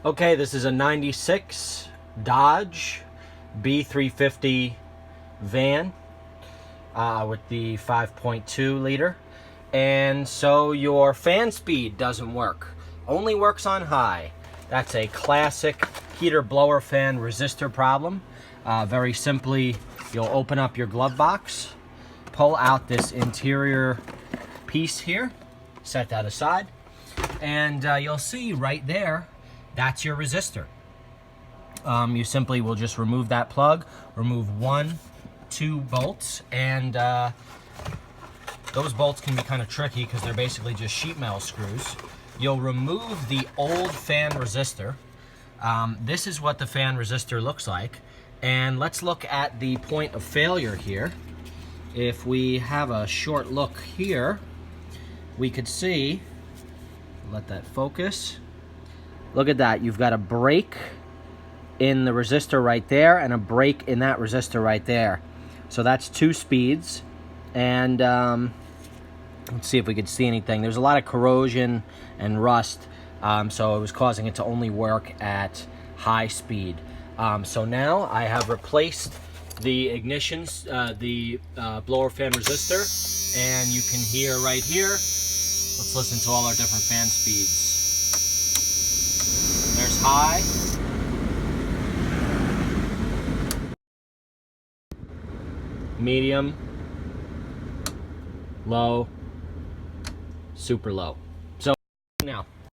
Okay, this is a 96 Dodge B350 van with the 5.2 liter. And so your fan speed doesn't work. Only works on high. That's a classic heater blower fan resistor problem. Very simply, you'll open up your glove box, pull out this interior piece here, set that aside, and you'll see right there, that's your resistor. You simply will just remove that plug, remove 2 bolts, and those bolts can be kind of tricky because they're basically just sheet metal screws. You'll remove the old fan resistor. This is what the fan resistor looks like. And let's look at the point of failure here. If we have a short look here, we could see, let that focus. Look at that, you've got a break in the resistor right there and a break in that resistor right there. So that's 2 speeds. And let's see if we could see anything. There's a lot of corrosion and rust, so it was causing it to only work at high speed. So now I have replaced the ignition, the blower fan resistor, and you can hear right here. Let's listen to all our different fan speeds. There's high. Medium. Low. Super low. So now